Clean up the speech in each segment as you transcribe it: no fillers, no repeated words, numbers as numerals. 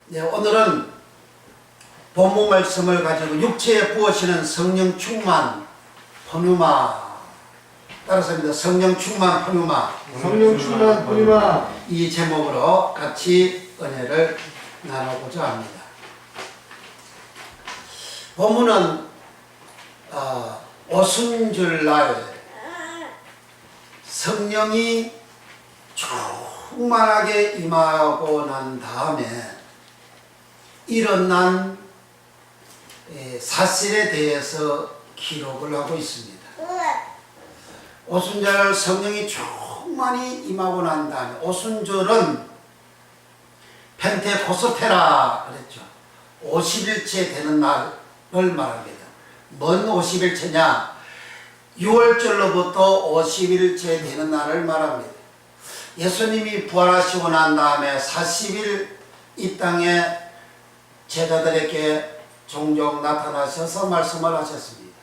네, 오늘은 본문 말씀을 가지고 육체에 부어지는 성령 충만 포뉴마, 따라서입니다. 성령 충만 포뉴마, 성령 충만 포뉴마. 이 제목으로 같이 은혜를 나누고자 합니다. 본문은 오순절날 성령이 충만하게 임하고 난 다음에 일어난 사실에 대해서 기록을 하고 있습니다. 오순절 성령이 충만히 임하고 난 다음에, 오순절은 펜테코스테라 그랬죠. 50일째 되는 날을 말합니다. 뭔 50일째냐? 6월절로부터 50일째 되는 날을 말합니다. 예수님이 부활하시고 난 다음에 40일 이 땅에 제자들에게 종종 나타나셔서 말씀을 하셨습니다.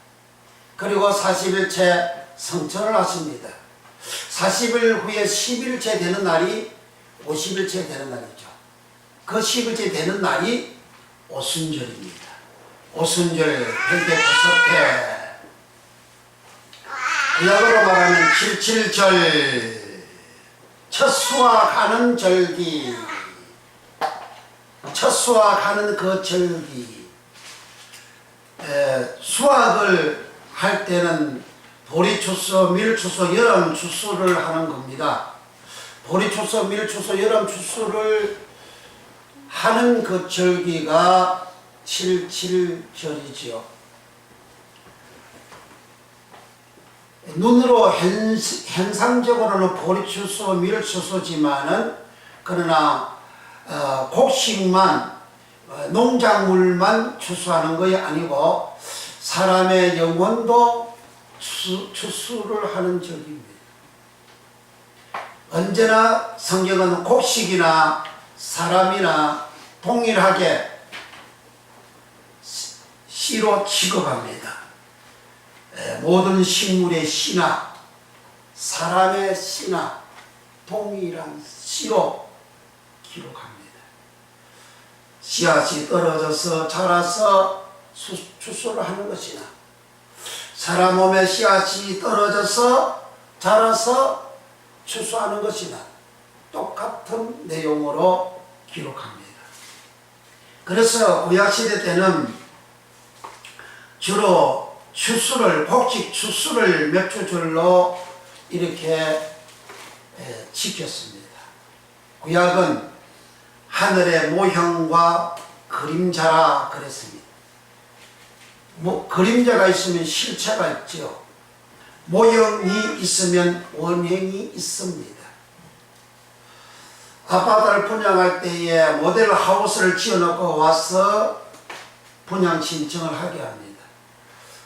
그리고 40일째 성천을 하십니다. 40일 후에 10일째 되는 날이 50일째 되는 날이죠. 그 10일째 되는 날이 오순절입니다. 오순절, 펜테코스테, 구약으로 말하면 77절, 첫 수확하는 절기, 첫 수확하는 그 절기. 수확을 할 때는 보리추수, 밀추수, 여름추수를 하는 겁니다. 보리추수, 밀추수, 여름추수를 하는 그 절기가 77절이지요. 눈으로 현상적으로는 보리추수, 밀추수지만은 그러나 곡식만, 농작물만 추수하는 것이 아니고 사람의 영혼도 추수를 하는 절기입니다. 언제나 성경은 곡식이나 사람이나 동일하게 씨로 취급합니다. 모든 식물의 씨나 사람의 씨나 동일한 씨로 기록합니다. 씨앗이 떨어져서 자라서 추수를 하는 것이나 사람 몸에 씨앗이 떨어져서 자라서 추수하는 것이나 똑같은 내용으로 기록합니다. 그래서 구약시대 때는 주로 추수를, 곡식 추수를 몇 주절로 이렇게 지켰습니다. 구약은 하늘의 모형과 그림자라 그랬습니다. 그림자가 있으면 실체가 있죠. 모형이 있으면 원형이 있습니다. 아파트를 분양할 때에 모델 하우스를 지어놓고 와서 분양 신청을 하게 합니다.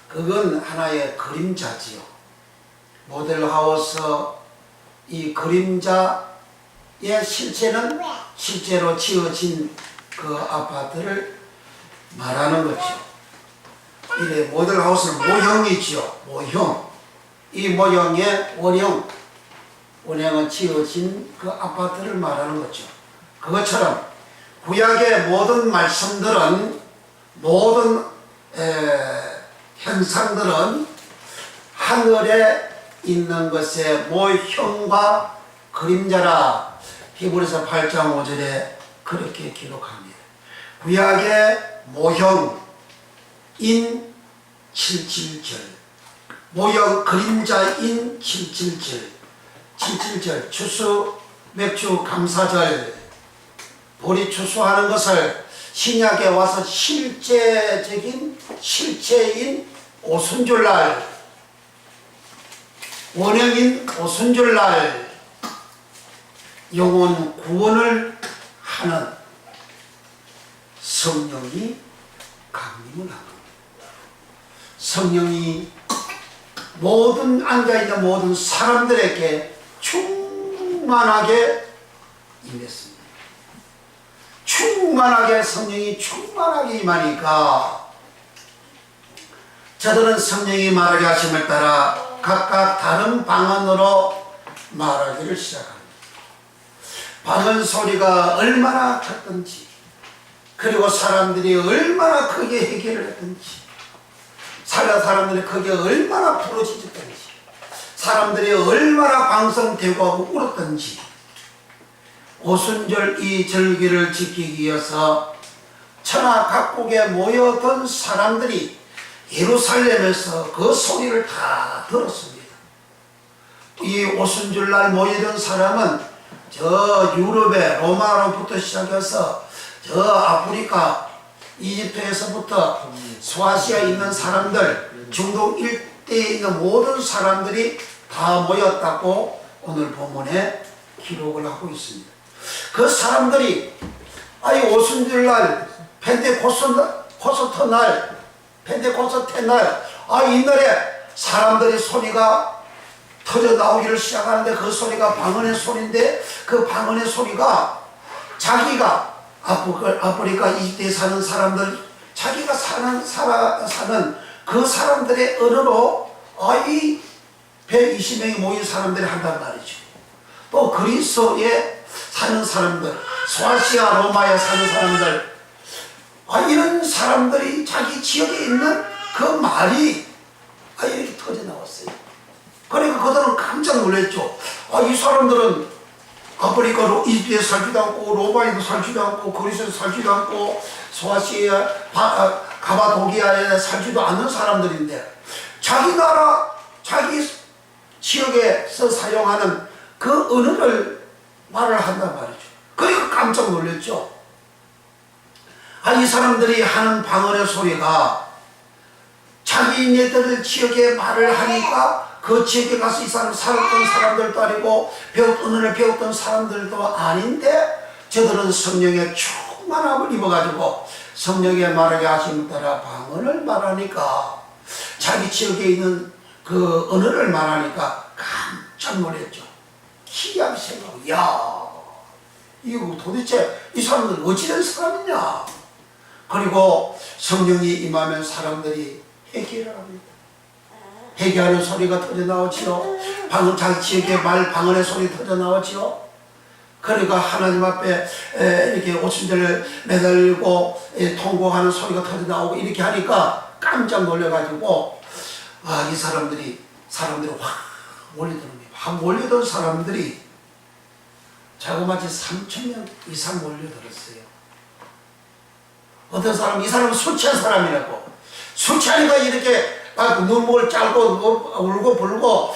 그건 하나의 그림자지요. 모델 하우스, 이 그림자의 실체는 실제로 지어진 그 아파트를 말하는 거죠. 이래 모델 하우스는 모형이지요. 모형. 이 모형의 원형은 지어진 그 아파트를 말하는 거죠. 그것처럼 구약의 모든 말씀들은, 모든 현상들은 하늘에 있는 것의 모형과 그림자라 히브리서 8장 5절에 그렇게 기록합니다. 구약의 모형인 77절, 모형 그림자인 77절, 추수, 맥주, 감사절, 보리 추수하는 것을 신약에 와서 실제적인 실체인 오순절날, 원형인 오순절날 영혼 구원을 하는 성령이 강림을 한 겁니다. 성령이 모든 앉아있는 모든 사람들에게 충만하게 임했습니다. 충만하게, 성령이 충만하게 임하니까 저들은 성령이 말하게 하심을 따라 각각 다른 방언으로 말하기를 시작합니다. 방언 소리가 얼마나 컸던지 그리고 사람들이 얼마나 크게 해결을 했든지, 사람들이 크게 얼마나 부러지셨든지, 사람들이 얼마나 방성되고 울었든지, 오순절 이 절기를 지키기 위해서 천하 각국에 모여든 사람들이 예루살렘에서 그 소리를 다 들었습니다. 이 오순절날 모여든 사람은 저 유럽의 로마로부터 시작해서 저 아프리카 이집트에서부터 소아시아에 있는 사람들, 중동 일대에 있는 모든 사람들이 다 모였다고 오늘 본문에 기록을 하고 있습니다. 그 사람들이 오순절날 펜테코스트 날, 이날에 사람들이 소리가 터져 나오기를 시작하는데, 그 소리가 방언의 소리인데, 그 방언의 소리가 자기가 아프리카 이집트에 사는 사람들, 자기가 사는 그 사람들의 언어로 이 120명이 모인 사람들이 한단 말이죠. 또 그리스에 사는 사람들, 소아시아 로마에 사는 사람들, 이런 사람들이 자기 지역에 있는 그 말이 이렇게 터져 나왔어요. 그러니까 그들은 깜짝 놀랐죠. 이 사람들은 아프리카로 이집트에 살지도 않고, 로마에도 살지도 않고, 그리스에 살지도 않고, 소아시아 가바도기아에 살지도 않는 사람들인데, 자기 나라, 자기 지역에서 사용하는 그 언어를 말을 한단 말이죠. 그러니까 깜짝 놀랐죠. 이 사람들이 하는 방언의 소리가 자기네들 지역에 말을 하니까 그 지역에 가서 이 사람 살았던 사람들도 아니고 언어를 배웠던 사람들도 아닌데, 저들은 성령의 충만함을 입어가지고 성령의 말하게 하심에 따라 방언을 말하니까, 자기 지역에 있는 그 언어를 말하니까 깜짝 놀랐죠. 기이하게 생각하고, 이거 도대체 이 사람들 어찌된 사람이냐. 그리고 성령이 임하면 사람들이 회개를 합니다. 회개하는 소리가 터져 나오지요. 자기 지역의 방언의 소리 터져 나오지요. 그러니까 하나님 앞에 이렇게 오순절을 매달리고 통곡하는 소리가 터져 나오고, 이렇게 하니까 깜짝 놀래가지고, 이 사람들이 확 몰려드는 거예요. 확 몰려든 사람들이 자그마치 3,000명 이상 몰려들었어요. 어떤 사람, 이 사람은 술 취한 사람이라고. 술 취하니까 이렇게 눈목을 짧고 울고 불고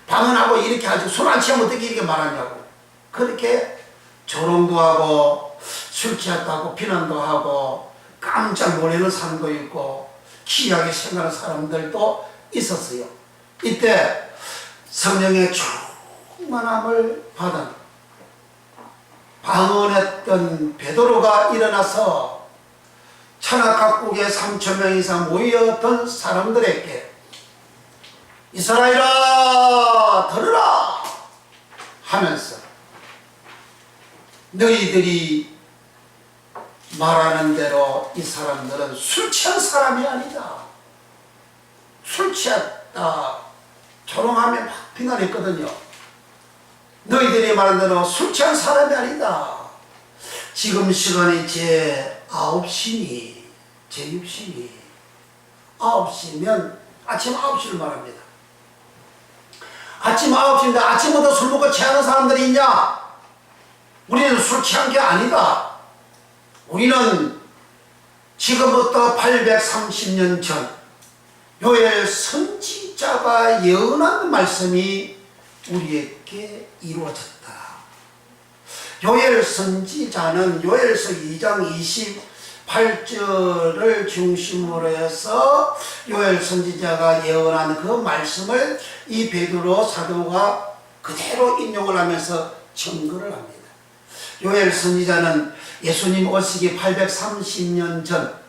방언하고 이렇게 하지, 술 안 취하면 어떻게 이렇게 말하냐고. 그렇게 조롱도 하고 술 취했다고 비난도 하고 깜짝 놀라는 사람도 있고 기이하게 생각하는 사람들도 있었어요. 이때 성령의 충만함을 받은 방언했던 베드로가 일어나서 천하 각국에 3,000명 이상 모였던 사람들에게 이스라엘아 들으라 하면서, 너희들이 말하는 대로 이 사람들은 술 취한 사람이 아니다. 술 취했다 조롱하며 막 비난했거든요. 너희들이 말하는 대로 술 취한 사람이 아니다. 지금 시간이 제 9시니 제 6시니, 9시면 아침 9시를 말합니다. 아침 9시인데 아침부터 술 먹고 취하는 사람들이 있냐? 우리는 술 취한 게 아니다. 우리는 지금부터 830년 전 요엘 선지자가 예언한 말씀이 우리에게 이루어졌다. 요엘 선지자는 요엘서 2장 28절을 중심으로 해서 요엘 선지자가 예언한 그 말씀을 이 베드로 사도가 그대로 인용을 하면서 증거를 합니다. 요엘 선지자는 예수님 오시기 830년 전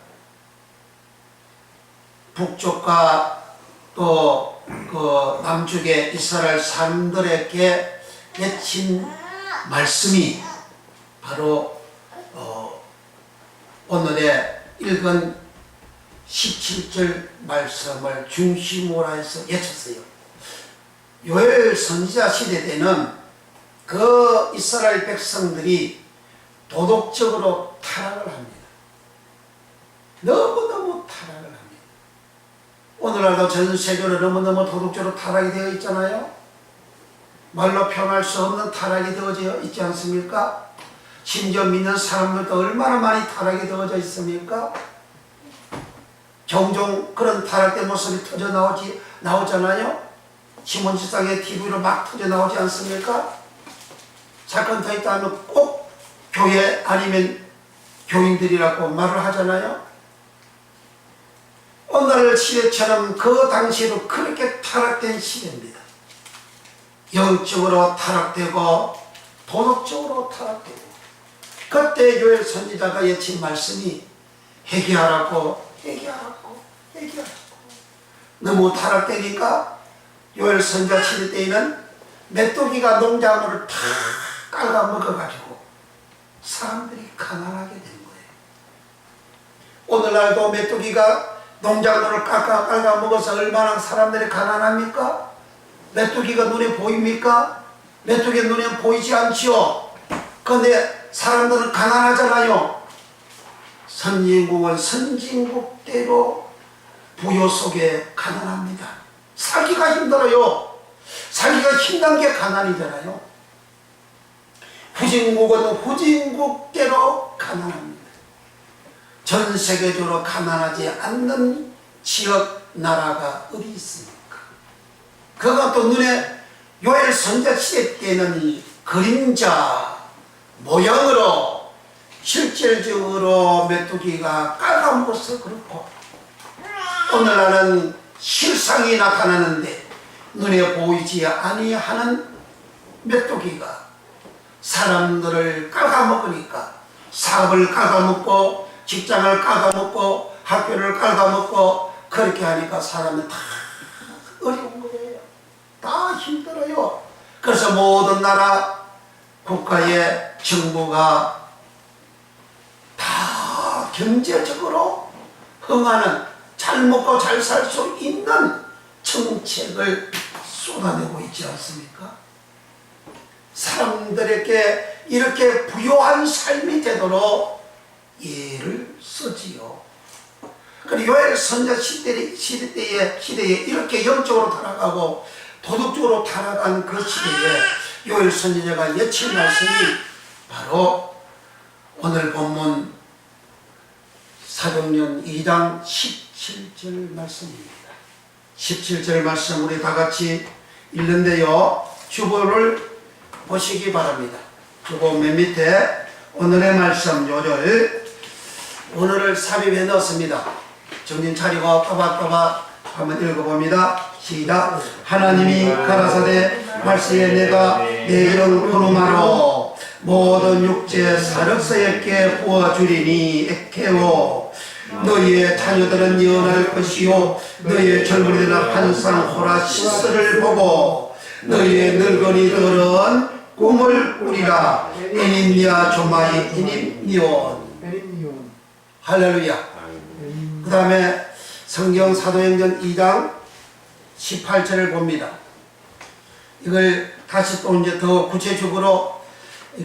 북쪽과 또 그 남쪽의 이스라엘 사람들에게 외친 말씀이 바로 오늘의 읽은 17절 말씀을 중심으로 해서 외쳤어요. 요엘 선지자 시대 때는 그 이스라엘 백성들이 도덕적으로 타락을 합니다. 너무너무 타락을 합니다. 오늘날도 전 세계로 너무너무 도덕적으로 타락이 되어 있잖아요. 말로 표현할 수 없는 타락이 되어져 있지 않습니까? 심지어 믿는 사람들도 얼마나 많이 타락이 되어져 있습니까? 종종 그런 타락된 모습이 터져 나오잖아요. 신문지상에 TV로 막 터져 나오지 않습니까? 사건 더 있다 하면 꼭 교회 아니면 교인들이라고 말을 하잖아요. 오늘 시대처럼 그 당시에도 그렇게 타락된 시대입니다. 영적으로 타락되고 도덕적으로 타락되고, 그때 요엘 선지자가 외친 말씀이 회개하라고 회개하라고 회개하라고. 너무 타락되니까 요엘 선지자 시대 때에는 메뚜기가 농작물을 다 깔아먹어가지고 사람들이 가난하게 된 거예요. 오늘날도 메뚜기가 농작물을 깔아먹어서 얼마나 사람들이 가난합니까? 메뚜기가 눈에 보입니까? 메뚜기 눈에 보이지 않지요. 그런데 사람들은 가난하잖아요. 선진국은 선진국대로 부요 속에 가난합니다. 살기가 힘들어요. 살기가 힘든 게 가난이잖아요. 후진국은 후진국대로 가난합니다. 전 세계적으로 가난하지 않는 지역, 나라가 어디 있습니까? 그가 또 눈에 요엘 선지자 시대 때는 이 그림자 모양으로 실질적으로 메뚜기가 깔아먹어서 그렇고, 오늘날은 실상이 나타나는데 눈에 보이지 아니하는 메뚜기가 사람들을 깔아먹으니까 사업을 깔아먹고 직장을 깔아먹고 학교를 깔아먹고 그렇게 하니까 사람은 다 어려운 거예요. 다 힘들어요. 그래서 모든 나라 국가의 정부가 다 경제적으로 흥하는, 잘 먹고 잘 살 수 있는 정책을 쏟아내고 있지 않습니까? 사람들에게 이렇게 부유한 삶이 되도록 예를 쓰지요. 그리고 요엘 선지자 시대에 이렇게 영적으로 타락하고 도덕적으로 타락한 그 시대에 요엘 선지자가 외친 말씀이 바로 오늘 본문 사도행전 2장 17절 말씀입니다. 17절 말씀 우리 다 같이 읽는데요. 주보를 보시기 바랍니다. 주보 맨 밑에 오늘의 말씀 요절, 오늘을 삽입해 넣었습니다. 정신 차리고 또박또박 한번 읽어봅니다. 시작. 하나님이 가라사대 말씀에 내가 내 영 그누마로 모든 육체 사력서에게 부어주리니 에케오. 너희의 자녀들은 예언할 것이요 너희의 젊은이들은 환상 호라시스를 보고 너희의 늙은이들은 꿈을 꾸리라. 에님니아 조마이 에님니온. 할렐루야. 그 다음에 성경 사도행전 2장 18절을 봅니다. 이걸 다시 또 이제 더 구체적으로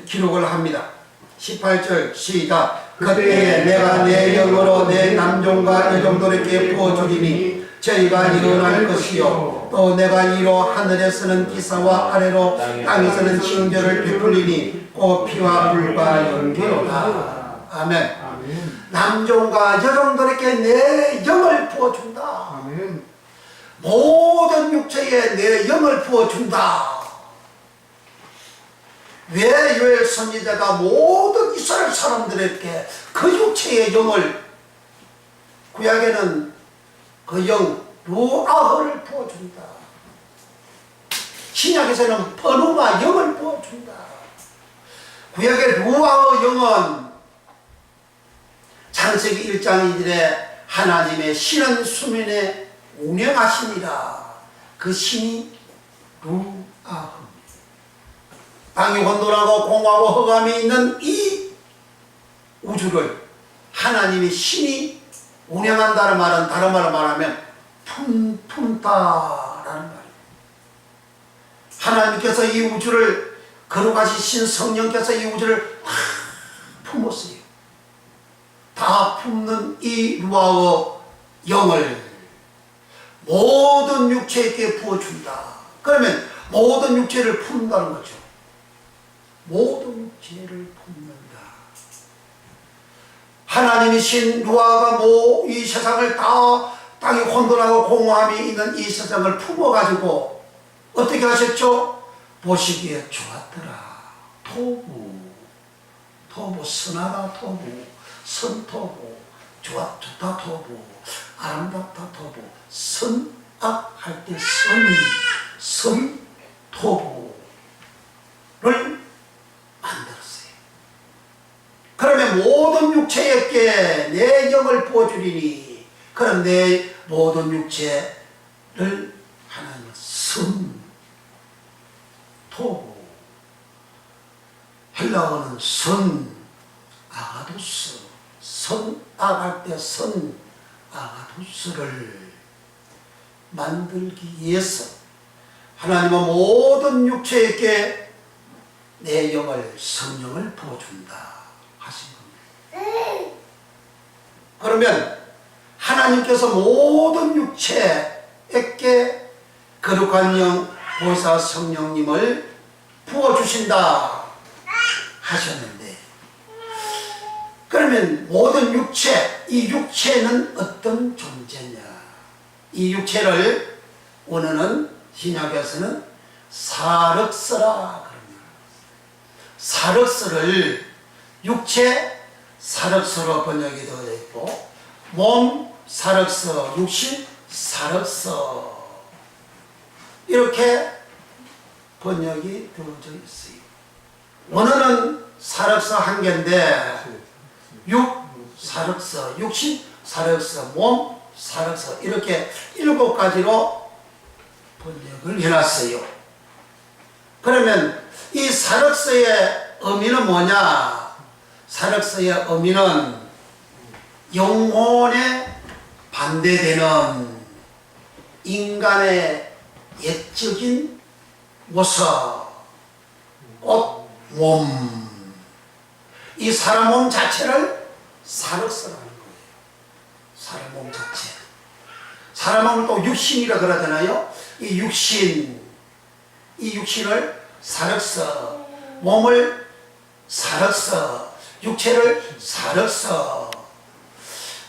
기록을 합니다. 18절 시작. 그때에 내가 내 영으로 내 남종과 여종들에게 부어주리니 저희가 일어날 것이요 또 내가 이로 하늘에서는 기사와 아래로 땅에서는 징조를 베풀리니 곧 피와 불과 연기로다. 아멘. 남종과 여종들에게 내 영을 부어준다. 아멘. 모든 육체에 내 영을 부어준다. 왜 요엘 선지자가 모든 이스라엘 사람들에게 그 육체의 영을, 구약에는 그 영 루아흐를 부어준다. 신약에서는 퍼누마 영을 부어준다. 구약의 루아흐 영은 창세기 1장 2절에 하나님의 신은 수면에 운행하시니라. 그 신이 루아흐. 땅이 혼돈하고 공허하고 흑암이 있는 이 우주를 하나님이 신이 운행한다는 말은 다른 말로 말하면 품다라는 말이에요. 하나님께서 이 우주를 거룩하신 성령께서 이 우주를 품었어요. 다 품는 이 루아의 영을 모든 육체에게 부어준다. 그러면 모든 육체를 품는다는 거죠. 모든 육체를 품는다. 하나님이신 루아가 이 세상을 다 땅이 혼돈하고 공허함이 있는 이 세상을 품어가지고 어떻게 하셨죠? 보시기에 좋았더라. 토부, 선하다 토부, 선토부, 좋다 토부, 아름답다 토부, 선악할 때 선토부를 만들었어요. 그러면 모든 육체에게 내 영을 부어주리니, 그럼 내 모든 육체를 하나님은 선토부, 헬라어는 아가두스, 선악할 때 아가두스를 만들기 위해서 하나님은 모든 육체에게 내 영을, 성령을 부어준다 하신 겁니다. 그러면 하나님께서 모든 육체에게 거룩한 영, 보혜사 성령님을 부어주신다 하셨는데, 그러면 모든 육체, 이 육체는 어떤 존재냐? 이 육체를 원어는 신약에서는 사륵서라 그럽니다. 사륵서를 육체 사륵서로 번역이 되어 있고, 몸 사륵서, 육신 사륵서, 이렇게 번역이 되어져 있어요. 원어는 사륵서 한 개인데 사륵서, 육신 사륵서, 몸 사륵서, 이렇게 7가지로 번역을 해놨어요. 그러면 이 사륵서의 의미는 뭐냐? 사륵서의 의미는 영혼에 반대되는 인간의 옛적인 모습, 옷, 몸, 이 사람 몸 자체를 사륵서라는 거예요. 사람 몸 자체. 사람 몸을 또 육신이라 그러잖아요. 이 육신을 사륵서, 몸을 사륵서, 육체를 사륵서,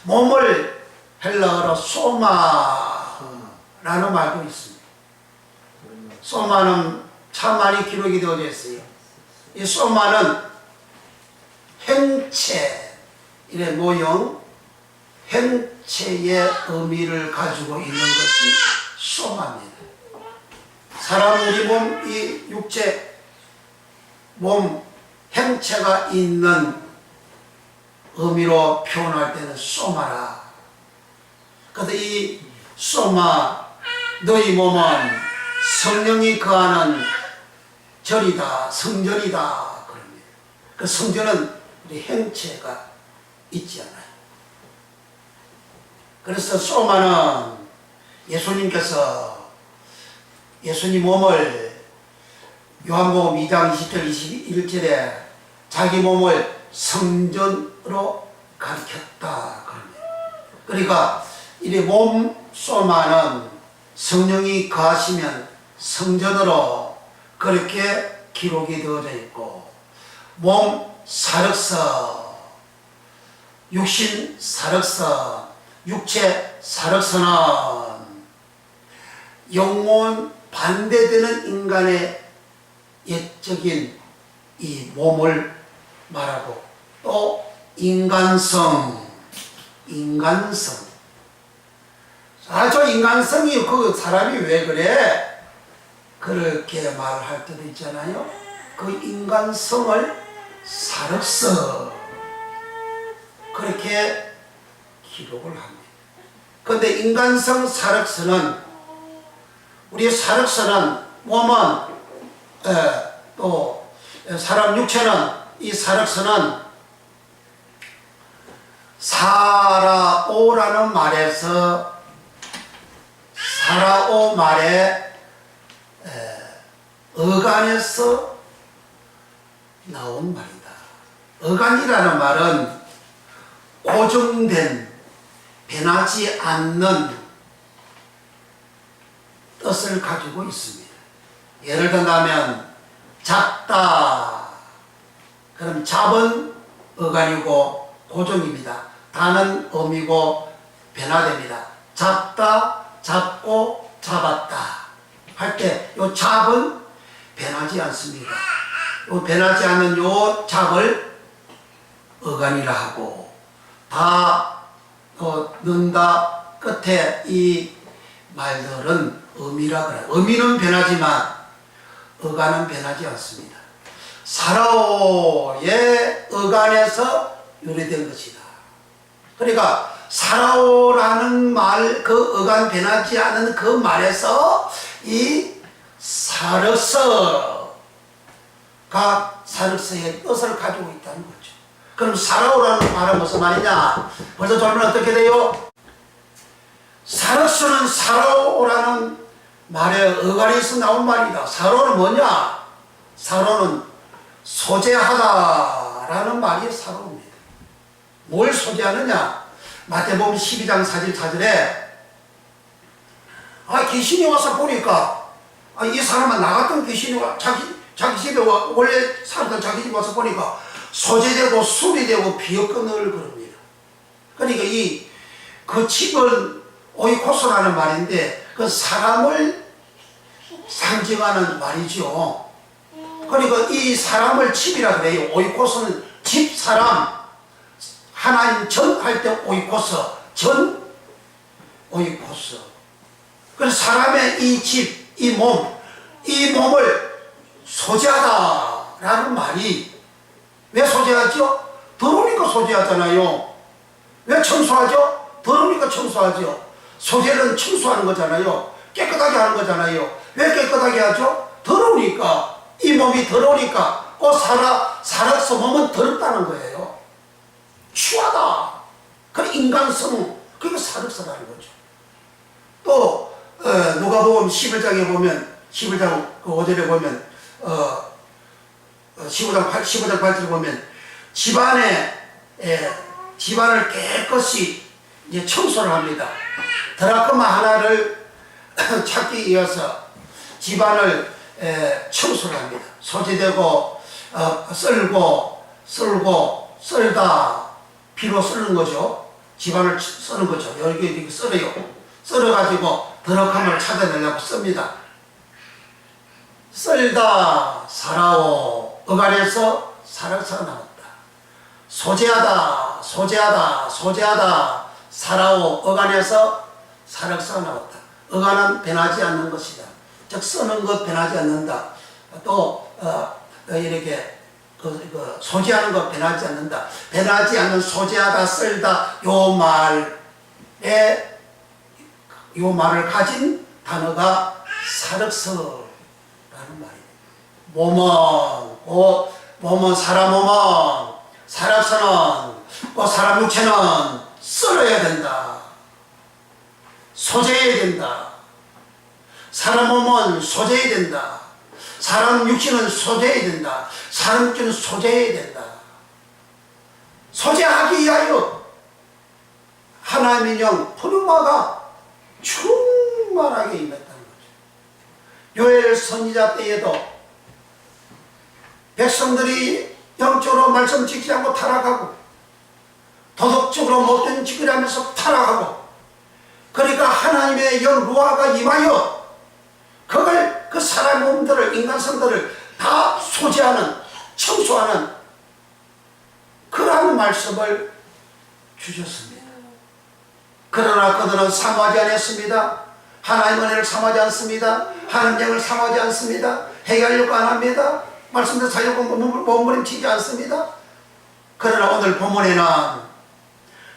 몸을 헬라어로 소마라는 말도 있습니다. 소마는 참 많이 기록이 되어져 있어요. 이 소마는 행체, 이래 모형, 행체의 의미를 가지고 있는 것이 소마입니다. 사람 우리 몸, 이 육체, 몸, 행체가 있는 의미로 표현할 때는 소마라. 그런데 이 소마, 너희 몸은 성령이 거하는 절이다, 성전이다 그럽니다. 그 성전은 우리 행체가 있지 않아요. 그래서 소마는 예수님께서 예수님 몸을 요한복음 2장 20절 21절에 자기 몸을 성전으로 가르쳤다 그럽니다. 그러니까 이 몸 소마는 성령이 거하시면 성전으로 그렇게 기록이 되어져 있고, 몸 사륵서, 육신 사륵서, 육체 사륵서는 영혼 반대되는 인간의 옛적인 이 몸을 말하고, 또 인간성. 저 인간성이 그 사람이 왜 그래? 그렇게 말할 때도 있잖아요. 그 인간성을 사륵서 그렇게 기록을 합니다. 그런데 인간성 사륵서는, 우리 사륵서는 몸은 또 사람 육체는, 이 사륵서는 사라오라는 말에서, 사라오 말에 어간에서 나온 말이다. 어간이라는 말은 고정된 변하지 않는 뜻을 가지고 있습니다. 예를 든다면 잡다, 그럼 잡은 어간이고 고정입니다. 다는 음이고 변화됩니다. 잡다, 잡고, 잡았다 할 때 요 잡은 변하지 않습니다. 요 변하지 않는 요 잡을 어간이라 하고, 다 넣는다 끝에 이 말들은 의미라 그래요. 의미는 변하지만 어간은 변하지 않습니다. 사라오의 어간에서 유래된 것이다. 그러니까 사라오라는 말, 그 어간 변하지 않은 그 말에서 이 사르서가 사르서의 뜻을 가지고 있다는 거죠. 그럼 사라오라는 말은 무슨 말이냐? 벌써 돌면 어떻게 돼요? 사르서는 사라오라는 말의 어간에서 나온 말이다. 사로는 뭐냐? 사로는 소재하다라는 말이 사로입니다. 뭘 소재하느냐? 마태복음 12장 44절에 귀신이 와서 보니까 이 사람은 나갔던 귀신이 자기 집에 원래 살던 자기 집에 와서 보니까 소재되고 술이 되고 비어끈을 그럽니다. 그러니까 그 집은 오이코스라는 말인데 그 사람을 상징하는 말이죠. 그러니까 이 사람을 집이라 그래요. 오이코스는 집, 사람, 하나님 전 할 때 오이코스, 전 오이코스. 그래서 사람의 이 집, 이 몸, 이 몸을 소재하다라는 말이 왜 소재하죠? 더러우니까 소재하잖아요. 왜 청소하죠? 더러우니까 청소하죠. 소재는 청소하는 거잖아요. 깨끗하게 하는 거잖아요. 왜 깨끗하게 하죠? 더러우니까. 이 몸이 더러우니까. 살아서 몸은 더럽다는 거예요. 취하다. 그 인간성, 그게 사륵서라는 거죠. 또 누가복음 11장에 보면 11장 그 5절에 보면 15장 8절에 보면 집안을 깨끗이 이제 청소를 합니다. 드라크마 하나를 찾기 위해서 집안을 청소를 합니다. 소지되고 썰고 썰다, 피로 썰는 거죠. 집안을 쓰는 거죠. 여기 이렇게 썰어요. 썰어가지고 드라크마를 찾아내려고 씁니다. 썰다 사라오, 어간에서 사라서가 나왔다. 소재하다 사라오, 어간에서 사락서가 나왔다. 어간은 변하지 않는 것이다. 즉 쓰는 것 변하지 않는다. 또 이렇게 소재하는 것 변하지 않는다. 변하지 않는 소재하다, 쓸다 요 말을 가진 단어가 사륵서라는 말이에요. 몸은 사람 몸은 사락서는 사람 육체는 썰어야 된다. 소재해야 된다. 사람 몸은 소재해야 된다. 사람 육체는 소재해야 된다. 사람 육체는 소재해야 된다. 소재하기 위하여 하나님의 영 푸르마가 충만하게 임했다는 거죠. 요엘 선지자 때에도 백성들이 영적으로 말씀 지키지 않고 타락하고 도덕적으로 못된 짓을 하면서 타락하고, 그러니까 하나님의 영 루아가 임하여 그걸 그 사람 몸들을, 인간성들을 다 소지하는, 청소하는 그러한 말씀을 주셨습니다. 그러나 그들은 사모하지 않았습니다. 하나님 은혜를 사모하지 않습니다. 하나님 영을 사모하지 않습니다. 해결하려고 안 합니다. 말씀대로 살려고 몸부림치지 않습니다. 그러나 오늘 본문에는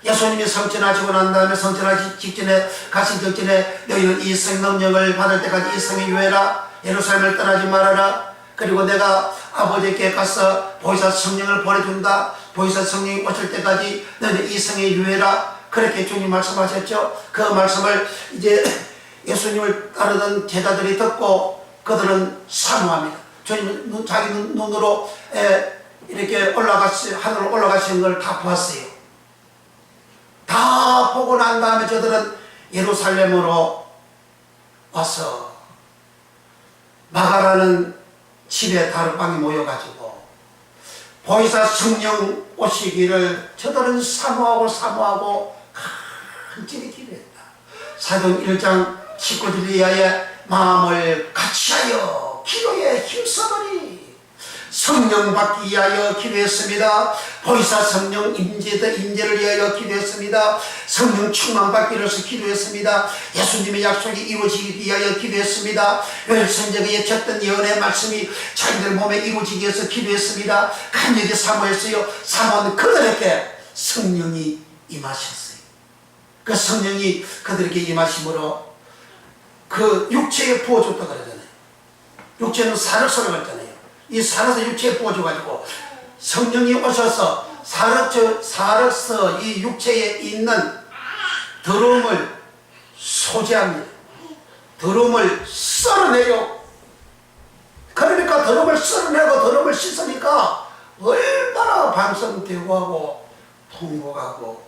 예수님이 성천하시고 난 다음에 성천하기 직전에, 가신 직전에 너희는 이 성령을 받을 때까지 이 성에 유해라. 예루살렘을 떠나지 말아라. 그리고 내가 아버지께 가서 보혜사 성령을 보내준다. 보혜사 성령이 오실 때까지 너희는 이 성에 유해라. 그렇게 주님 말씀하셨죠. 그 말씀을 이제 예수님을 따르던 제자들이 듣고 그들은 사모합니다. 주님은 자기 눈으로 이렇게 하늘로 올라가시는 걸 다 보았어요. 사모하고 난 다음에 저들은 예루살렘으로 와서 마가라는 집에 다락방에 모여가지고 보이사 성령 오시기를 저들은 사모하고 간절히 기도했다. 사도행 1장 19절 이하에 마음을 같이하여 기도에 힘써버리 성령 받기 위하여 기도했습니다. 보이사 성령 임재를 위하여 기도했습니다. 성령 충만 받기 위해서 기도했습니다. 예수님의 약속이 이루어지기 위하여 기도했습니다. 요엘 선지자가 예쳤던 예언의 말씀이 자기들 몸에 이루어지기 위해서 기도했습니다. 간절히 사모했어요. 사모한 그들에게 성령이 임하셨어요. 그 성령이 그들에게 임하심으로 그 육체에 부어줬다 그러잖아요. 육체는 사륵서라고 그랬잖아요. 이 사륵서 육체에 부어줘가지고 성령이 오셔서 사륵서 이 육체에 있는 더러움을 소지합니다. 더러움을 썰어내요. 그러니까 더러움을 썰어내고 더러움을 씻으니까 얼마나 반성되고 하고 통곡하고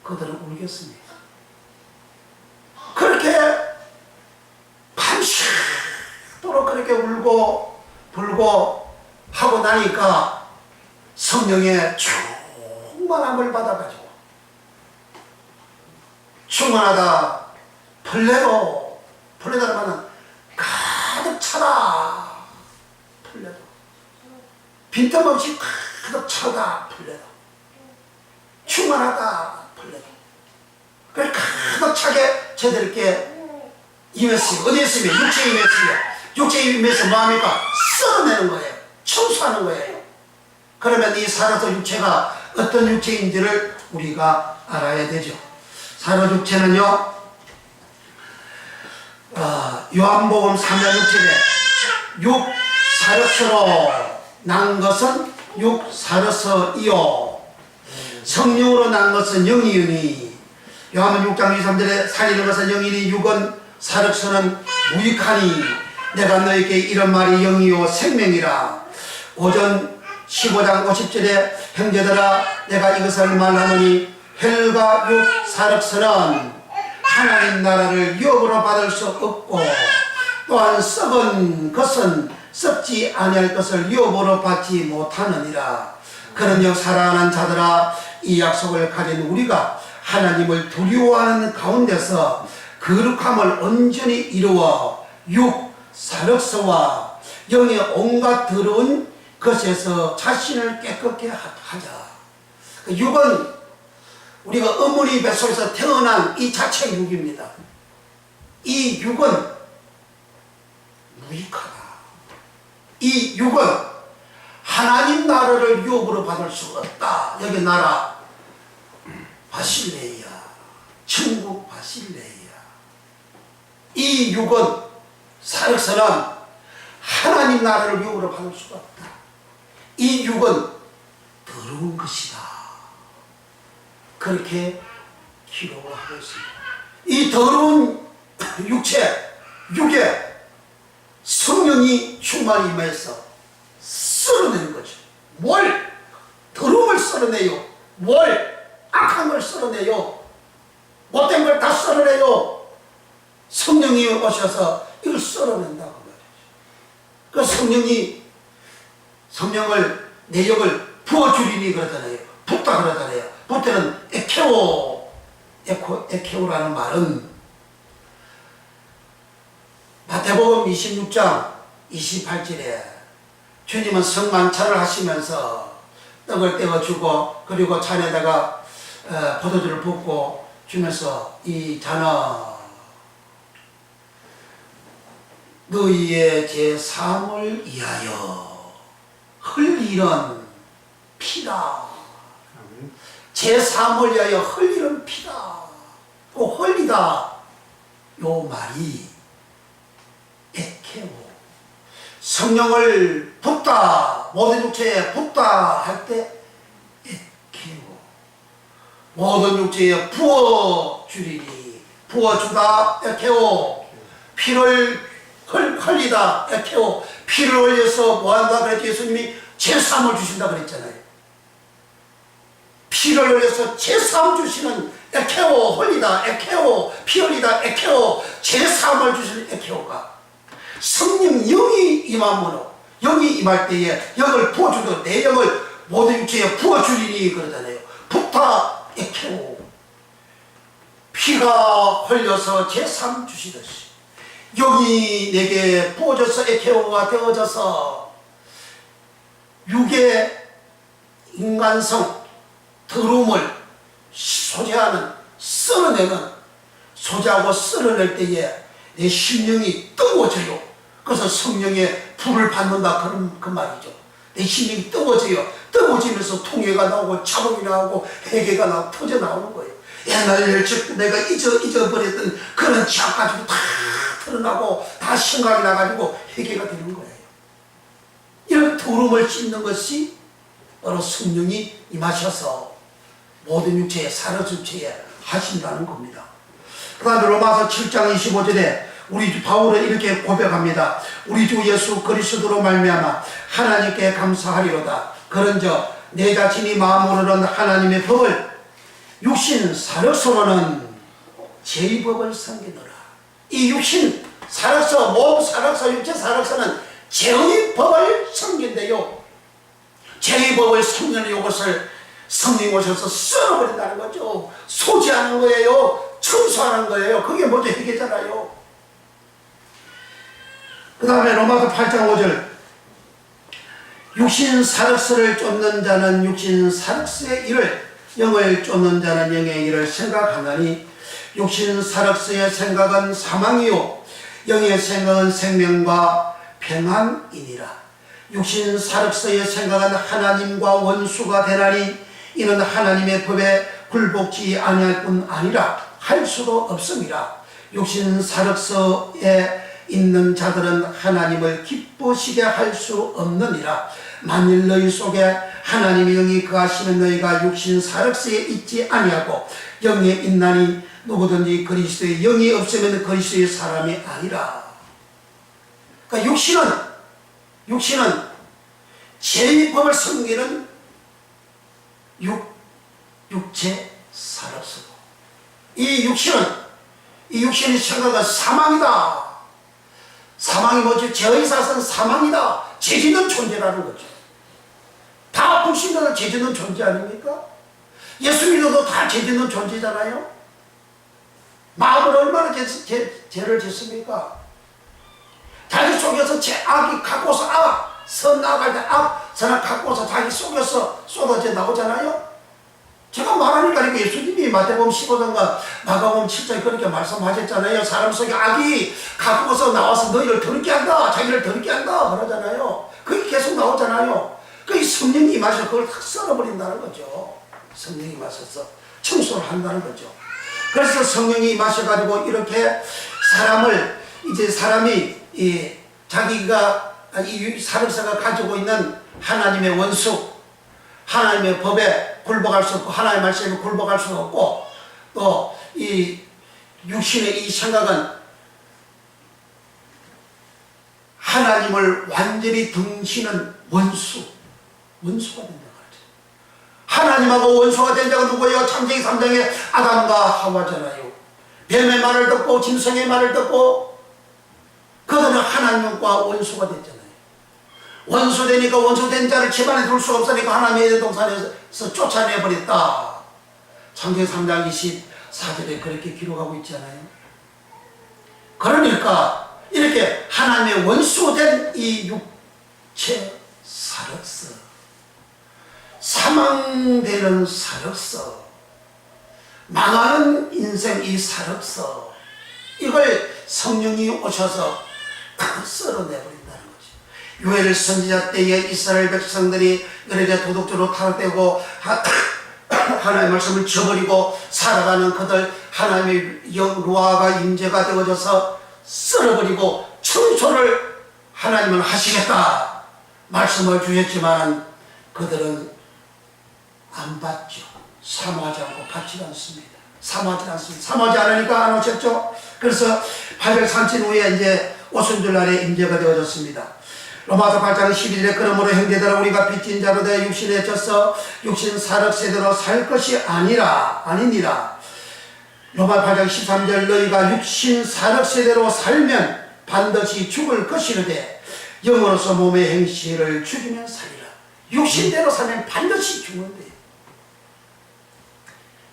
그들은 울겠습니다. 그렇게 밤새도록 그렇게 울고 불고 하고 나니까 성령의 충만함을 받아가지고 충만하다 플레도라는 말은 가득 차다 플레도 빈틈없이 가득 차다 플레도 충만하다 플레도 그래 가득 차게 저들께 임했어요. 어디에 있으면 육체에 임했어요. 육체에 임해서 뭐합니까? 썰어내는 거예요. 청소하는 거예요. 그러면 이 살아서 육체가 어떤 육체인지를 우리가 알아야 되죠. 살아 육체는요, 요한복음 3장 6절에 육 사르스로 난 것은 육 사르스이요 성령으로 난 것은 영이니 요한복음 6장 23절에 살리는 것은 영이니 육은 사르스는 무익하니 내가 너에게 이런 말이 영이요 생명이라. 오전 15장 50절에 형제들아 내가 이것을 말하노니 혈과 육 사륵서는 하나님 나라를 유업으로 받을 수 없고 또한 썩은 것은 썩지 아니할 것을 유업으로 받지 못하느니라. 그런즉 사랑하는 자들아 이 약속을 가진 우리가 하나님을 두려워하는 가운데서 거룩함을 온전히 이루어 육 사륵서와 영의 온갖 더러운 것에서 자신을 깨끗게 하자. 육은 우리가 어머니 뱃속에서 태어난 이 자체 육입니다. 이 육은 무익하다. 이 육은 하나님 나라를 유업으로 받을 수가 없다. 여기 나라 바실레이야. 천국 바실레이야. 이 육은 사륵서는 하나님 나라를 유업으로 받을 수가 없다. 이 육은 더러운 것이다. 그렇게 기록을 하고 있습니다. 이 더러운 육에 성령이 충만히 임해서 썰어내는 거죠. 뭘? 더러움을 썰어내요. 뭘? 악한 걸 썰어내요. 못된 걸 다 썰어내요. 성령이 오셔서 이걸 썰어낸다고 말이죠. 그 성령을 내역을 부어주리니 그러잖아요. 붓다 그러잖아요. 붓때는 에케오라는 말은 마태복음 26장 28절에 주님은 성만찬을 하시면서 떡을 떼어주고 그리고 잔에다가 포도주를 붓고 주면서 이 잔아 너희의 제3을 위하여 흘리는 피다. 제3을 위하여 흘리는 피다. 그 흘리다 요 말이 에케오 성령을 붓다 모든 육체에 붓다 할 때 에케오 모든 육체에 부어주리니 부어주다 에케오 피를 흘리다 에케오 피를 흘려서 뭐한다 그랬지. 예수님이 제3을 주신다 그랬잖아요. 피를 흘려서 제사함 주시는 에케오 홀리다, 에케오 피 흘리다, 에케오 제사함을 주시는 에케오가 성령 영이 임함으로, 영이 임할 때에 영을 부어주도 내 영을 모든 육체에 부어주리니 그러잖아요. 부타 에케오, 피가 흘려서 제사함 주시듯이 영이 내게 부어져서 에케오가 되어져서 육의 인간성, 더러움을 소재하는, 썰어내는, 소재하고 썰어낼 때에 내 심령이 뜨거워져요. 그래서 성령의 불을 받는다, 그런 그 말이죠. 내 심령이 뜨거워져요. 뜨거워지면서 통해가 나오고 자동이 나오고 회개가 나오고 터져 나오는 거예요. 옛날 내가 잊어버렸던 그런 죄악 가지고 다 드러나고 다 생각이 나가지고 회개가 되는 거예요. 이런 더러움을 씻는 것이 바로 성령이 임하셔서 모든 육체에, 사는 육체에 하신다는 겁니다. 그 다음에 로마서 7장 25절에 우리 주 바울은 이렇게 고백합니다. 우리 주 예수 그리스도로 말미암아 하나님께 감사하리로다. 그런저 내 자신이 마음으로는 하나님의 법을, 육신 사력서로는 제 법을 섬기노라. 이 육신 사력서, 몸 사력서, 육체 사력서는 제의 법을 섬긴대요. 제의 법을 섬기는 이것을 성령 오셔서 썰어버린다는 거죠. 소지하는 거예요. 청소하는 거예요. 그게 먼저 회개잖아요. 그 다음에 로마서 8장 5절, 육신 사력서를 쫓는 자는 육신 사력서의 일을, 영을 쫓는 자는 영의 일을 생각하나니 육신 사력서의 생각은 사망이요 영의 생각은 생명과 평안이니라. 육신 사력서의 생각은 하나님과 원수가 되나니 이는 하나님의 법에 굴복지 아니할 뿐 아니라 할 수도 없음이라. 육신 사력서에 있는 자들은 하나님을 기쁘시게 할 수 없느니라. 만일 너희 속에 하나님의 영이 거하시면 너희가 육신 사력서에 있지 아니하고 영에 있나니 누구든지 그리스도의 영이 없으면 그리스도의 사람이 아니라. 그러니까 육신은 제 법을 섬기는 육체 사력서고, 이 육신의 생각은 사망이다. 사망이 뭐죠? 죄의 사슬은 사망이다. 죄짓는 존재라는 거죠. 다 불신자는 죄짓는 존재 아닙니까? 예수 믿어도 다 죄짓는 존재잖아요. 마음을 얼마나 죄를 짓습니까? 자기 속에서 악이 갖고서 선 나갈 때 선을 갖고서 자기 속에서 쏟아져 나오잖아요. 제가 말하니까 이거 예수님이 마태복음 15장과 마가복음 7장에 그렇게 말씀하셨잖아요. 사람 속에 악이 갖고서 나와서 너희를 더럽게 한다, 자기를 더럽게 한다 그러잖아요. 그게 계속 나오잖아요. 그 성령이 임하셔서 그걸 다 썰어버린다는 거죠. 성령이 임하셔서 청소를 한다는 거죠. 그래서 성령이 임하셔가지고 이렇게 사람이 자기가 이 사력서가 가지고 있는 하나님의 원수, 하나님의 법에 굴복할 수 없고 하나님의 말씀에 굴복할 수 없고, 또 이 육신의 이 생각은 하나님을 완전히 등지는 원수가 된다. 하나님하고 원수가 된 자가 누구예요? 창세기 3장에 아담과 하와잖아요. 뱀의 말을 듣고 짐승의 말을 듣고 그들은 하나님과 원수가 됐잖아요. 원수되니까 원수된 자를 집안에 둘 수 없으니까 하나님의 에덴 동산에서 쫓아내버렸다. 창세기 3장 24절에 그렇게 기록하고 있잖아요. 그러니까 이렇게 하나님의 원수된 이 육체 사력서, 사망되는 사력서, 망하는 인생 이 사력서, 이걸 성령이 오셔서 썰어내버린다는 거지. 요엘 선지자 때에 이스라엘 백성들이 그렇게 도덕적으로 타락되고 하나님의 말씀을 저버리고 살아가는 그들, 하나님의 영 루아가 임재가 되어져서 썰어버리고 청소를 하나님은 하시겠다 말씀을 주셨지만 그들은 안 받죠. 사모하지 않고 받지 않습니다. 사모하지 않으니까 안 오셨죠. 그래서 830 후에 이제 오순절 날에 임재가 되어졌습니다. 로마서 8장 11절에 그러므로 형제들아 우리가 빚진 자로 되어 육신에 져서 육신 사륵세대로 살 것이 아니니라. 로마 8장 13절 너희가 육신 사륵세대로 살면 반드시 죽을 것이르되 영으로서 몸의 행실을 죽이면 살리라. 육신대로 살면 반드시 죽는데,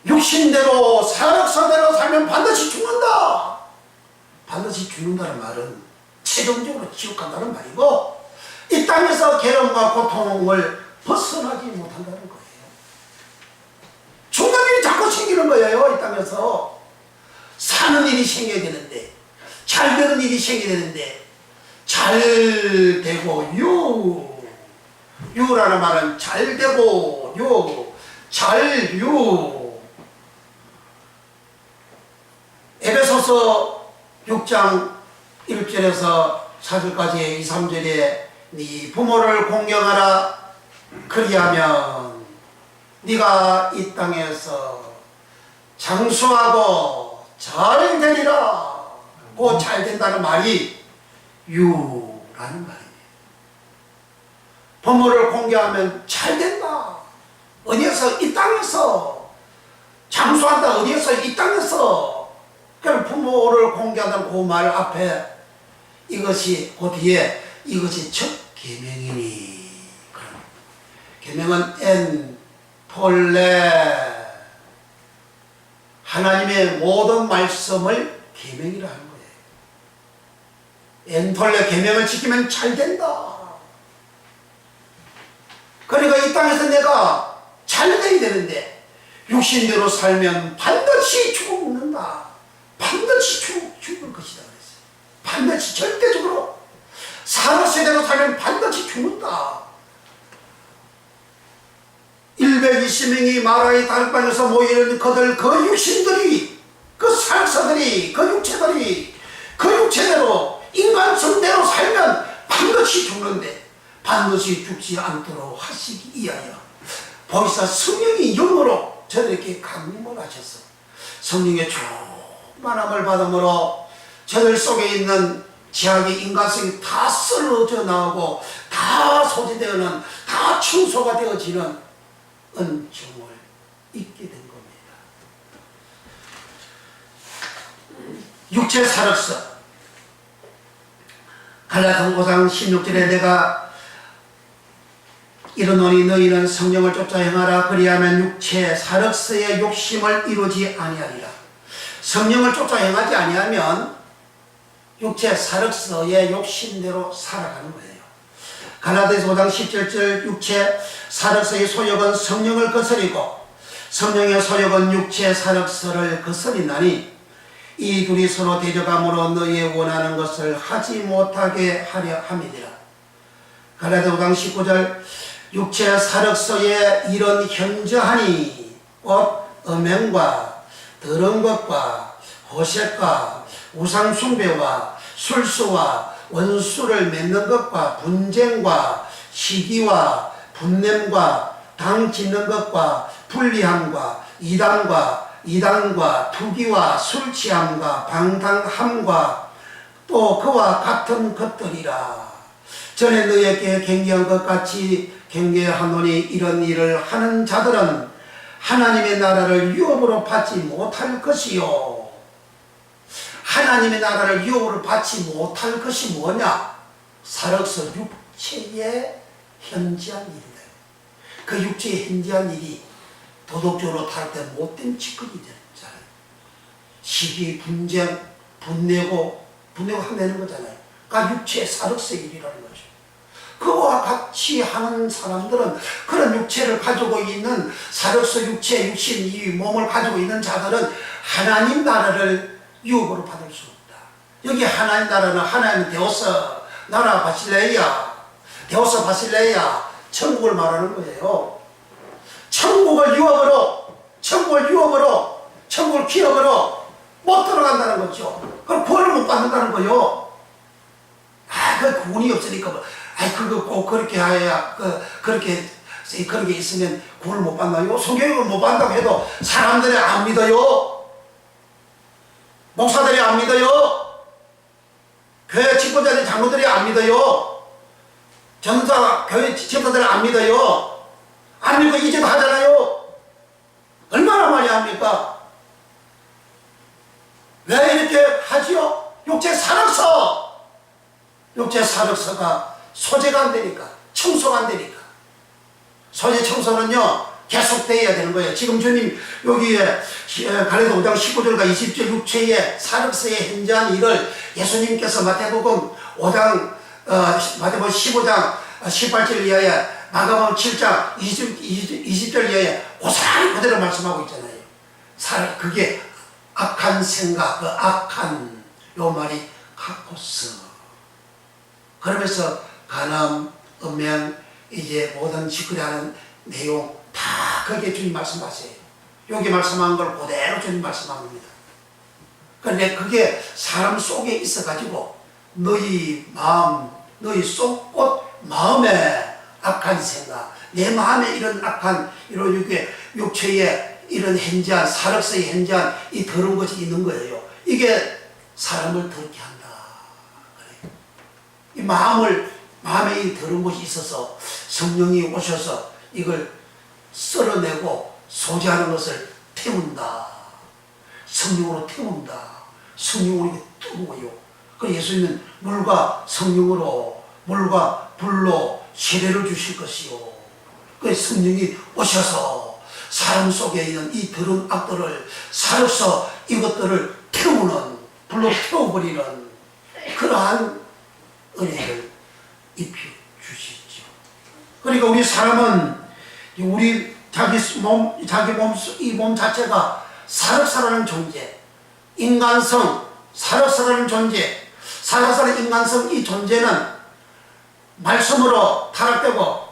육신대로 사륵세대로 살면 반드시 죽는다. 반드시 죽는다는 말은 최종적으로 지옥 간다는 말이고, 이 땅에서 괴로움과 고통을 벗어나지 못한다는 거예요. 죽는 일이 자꾸 생기는 거예요. 이 땅에서 사는 일이 생겨야 되는데, 잘 되는 일이 생겨야 되는데, 잘 되고 유라는 말은 잘 되고 에베소서 6장 1절에서 4절까지 2, 3절에 네 부모를 공경하라. 그리하면 네가 이 땅에서 장수하고 잘 되리라. 그 잘 된다는 말이 유라는 말이에요. 부모를 공경하면 잘 된다. 어디에서? 이 땅에서 장수한다. 어디에서? 이 땅에서. 그럼 부모를 공경한다는 그 말 앞에 이것이 그 뒤에 이것이 첫 계명이니. 계명은 엔 폴레, 하나님의 모든 말씀을 계명이라 하는 거예요. 엔 폴레 계명을 지키면 잘 된다. 그러니까 이 땅에서 내가 잘 돼야 되는데 육신대로 살면 반드시 죽는다. 반드시 죽을 것이다 그랬어요. 반드시 절대적으로 사르세대로 살면 반드시 죽는다. 120명이 마라의 다락방에서 모이는 그들 그 육신들이, 그 살사들이, 그 육체들이 그 육체대로 인간 성대로 살면 반드시 죽는데 반드시 죽지 않도록 하시기 위하여 보이사 성령이 영으로 저들에게 강림을 하셔서 성령의 충만함을 받음으로 저들 속에 있는 죄악의 인간성이 다 썰어져 나오고 다 소지되어는 다 청소가 되어지는 은총을 잊게 된 겁니다. 육체 사륵서 갈라디아서 5장 16절에 내가 이르노니 너희는 성령을 쫓아 행하라. 그리하면 육체 사륵서의 욕심을 이루지 아니하리라. 성령을 쫓아 행하지 아니하면 육체 사륵서의 욕심대로 살아가는 거예요. 갈라디아서 5장 17절 육체 사륵서의 소욕은 성령을 거스리고 성령의 소욕은 육체 사륵서를 거스리나니 이 둘이 서로 대적함으로 너희의 원하는 것을 하지 못하게 하려 함이니라. 갈라디아서 5장 19절 육체 사륵서에 이런 현저하니 곧 음행과 더러운 것과 호색과 우상숭배와 술수와 원수를 맺는 것과 분쟁과 시기와 분냄과 당 짓는 것과 불리함과 이단과 투기와 술취함과 방탕함과 또 그와 같은 것들이라. 전에 너희에게 경계한 것 같이 경계하노니 이런 일을 하는 자들은 하나님의 나라를 유업으로 받지 못할 것이요. 하나님의 나라를 유업으로 받지 못할 것이 뭐냐? 사륵서 육체의 현지한 일이다. 그 육체의 현지한 일이 도덕적으로 탈 때 못된 짓거리 되잖아요. 시기, 분쟁, 분내고 한다는 거잖아요. 그러니까 육체의 사륵서 일이라는 거죠. 그와 같이 하는 사람들은, 그런 육체를 가지고 있는 사륵서 육체, 육신, 이 몸을 가지고 있는 자들은 하나님 나라를 유업으로 받을 수 없다. 여기 하나님 나라는 하나님 데오스 나라 바실레이아, 데오스 바실레이아, 천국을 말하는 거예요. 천국을 유업으로, 천국을 기업으로 못 들어간다는 거죠. 그럼 구원을 못 받는다는 거요. 그 구원이 없으니까 그거 꼭 그렇게 해야 그렇게 있으면 구원을 못 받나요? 성경을 못 받는다고 해도 사람들이 안 믿어요. 목사들이 안 믿어요. 교회 직분자들 장로들이 안 믿어요. 전도사 교회 지도자들 안 믿어요. 안 믿고 이제도 하잖아요. 얼마나 많이 합니까? 왜 이렇게 하지요? 육체 사력서. 육체 사력서가 소재가 안 되니까, 청소가 안 되니까. 소재 청소는요 계속되어야 되는 거예요. 지금 주님 여기에 갈라디아 5장 19절과 20절 육체의 사력서에 현재한 일을 예수님께서 마태복음 5장 마태복음 15장 18절 이하에 마가복음 7장 20절 이하에 고스란히 그대로 말씀하고 있잖아요. 그게 악한 생각, 그 악한 요 말이 카코스. 그러면서 간암, 음행, 이제 모든 짓거리하는 내용 다 거기에 주님 말씀하세요. 여기 말씀한 걸 그대로 주님 말씀합니다. 그런데 그게 사람 속에 있어가지고 너희 마음, 너희 속곳 마음에 악한 생각, 내 마음에 이런 악한 이런 육체에 이런 현재한 사력서에 현재한 이 더러운 것이 있는 거예요. 이게 사람을 더럽게 한다. 그래요. 이 마음에 이 더러운 것이 있어서 성령이 오셔서 이걸 썰어내고 소지하는 것을 태운다. 성령으로 태운다. 성령으로 이게 뜨거워요. 그래서 예수님은 물과 성령으로, 물과 불로 세례를 주실 것이요. 그래서 성령이 오셔서 사람 속에 있는 이 더러운 악들을 사로서 이것들을 태우는, 불로 태워버리는 그러한 은혜를 입혀 주시죠. 그러니까 우리 사람은 우리 이 몸 자체가 사력사라는 존재, 인간성, 사력사라는 존재, 사력사라는 인간성 이 존재는 말씀으로 타락되고